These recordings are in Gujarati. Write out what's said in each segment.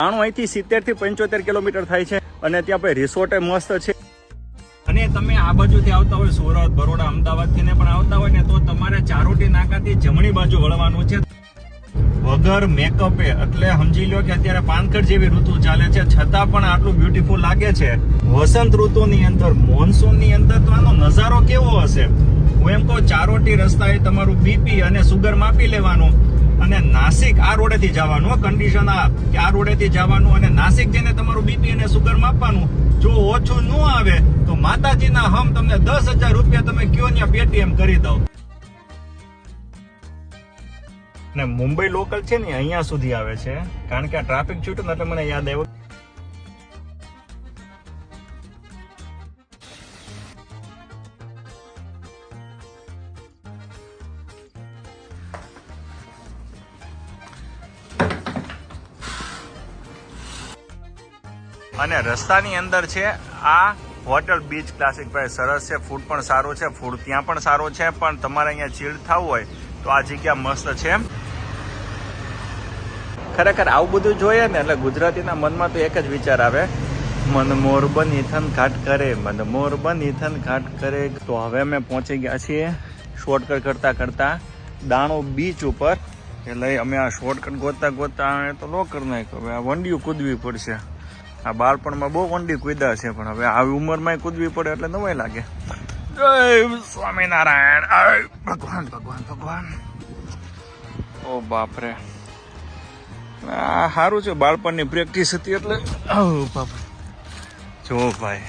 દાણું અહીંથી 70 થી 75 કિલોમીટર થાય છે અને ત્યાં ભાઈ રિસોર્ટ મસ્ત છે. અને તમે આ બાજુથી આવતા હોય સુરત, બરોડા, અમદાવાદ થી ને પણ આવતા હોય ને તો તમારે ચારોટી નાકાથી જમણી બાજુ વળવાનું છે વગર મેકઅપે. એટલે સમજી લો કે અત્યારે પાનખર જેવી ઋતુ ચાલે છે છતાં પણ આટલું બ્યુટીફુલ લાગે છે. વસંત ઋતુની અંદર, મોન્સૂન ની અંદર તો આનો નજારો કેવો હશે. હું એમ કહું ચારોટી રસ્તાએ તમારું બીપી અને સુગર માપી લેવાનું અને નાસિક આ રોડેથી જવાનું. કન્ડિશન આ કે આ રોડેથી જવાનું અને નાસિક જઈને તમારું બીપી અને સુગર માપવાનું. જો ઓછું ન આવે તો માતાજીના હમ તમને 10,000 રૂપિયા તમે કયો ત્યાં પેટીએમ કરી દો. ને મુંબઈ લોકલ છે ને અહીંયા સુધી આવે છે કારણ કે આ ટ્રાફિક છૂટ્યું ને એટલે મને યાદ આવ્યું. અને રસ્તાની અંદર છે આ હોટલ બીચ ક્લાસિક. ભાઈ સરસ છે, ફૂડ પણ સારું છે, ફૂડ ત્યાં પણ સારું છે, પણ તમારે અહીંયા ચીલ થવું હોય તો આ જગ્યા મસ્ત છે. ખરેખર આવું બધું જોઈએ ને એટલે ગુજરાતીના મનમાં તો એક જ વિચાર આવે, મન મોર બની થન ઘાટ કરે, મન મોર બની થન ઘાટ કરે. તો હવે અમે પહોંચી ગયા છીએ શોર્ટકટ કરતા કરતા દાણો બીચ ઉપર. એટલે અમે આ શોર્ટકટ ગોતતા ગોતતા તો લો કરી નાખ્યો. હવે આ વંડિયું કૂદવી પડશે. આ બાળપણમાં બહુ વંડી કૂદ્યા છે પણ હવે આવી ઉંમરમાં કૂદવી પડે એટલે નવાઈ લાગે. જય સ્વામિનારાયણ. ભગવાન ભગવાન ભગવાન. ઓ બાપરે, આ સારું છે બાળપણની પ્રેક્ટિસ હતી એટલે. બાપ જો ભાઈ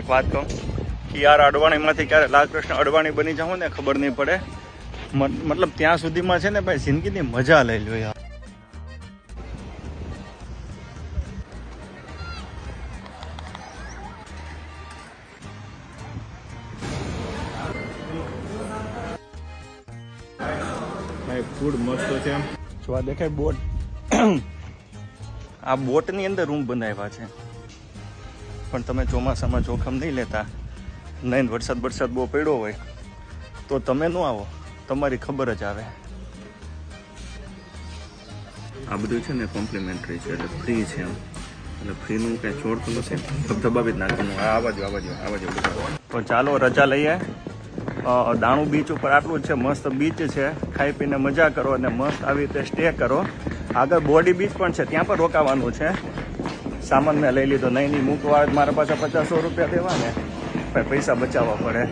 એક વાત કહું કે યાર અડવાણીમાંથી ક્યારે લાલકૃષ્ણ અડવાણી બની જાઉં ને ખબર નહીં પડે. મતલબ ત્યાં સુધીમાં છે ને ભાઈ જિંદગીની મજા લઈ લો યાર. ફૂડ મસ્ત છે. જો આ દેખાય બોટ, આ બોટની અંદર રૂમ બનાવ્યા છે પણ તમે ચોમાસામાં જોખમ નહીં લેતા. નહીં વરસાદ બહુ પડ્યો હોય તો તમે ન આવો, તમારી ખબર જ આવે. આ બધું છે ને કોમ્પ્લિમેન્ટરી છે એટલે ફ્રી છે એમ. એટલે ફ્રીનું કંઈ છોડતું નથી, ધબધબાવી જ નાખવાનું. આવા તો ચાલો રજા લઈએ. દાણુ બીચ ઉપર આટલું જ છે. મસ્ત બીચ છે, ખાઈ પીને મજા કરો અને મસ્ત આવી રીતે સ્ટે કરો. આગળ બોડી બીચ પણ છે, ત્યાં પણ રોકાવાનું છે. સામાન મેં લઈ લીધો. નહીં મૂકવા મારા પાસે 50-100 રૂપિયા દેવા ને, પૈસા બચાવવા પડે.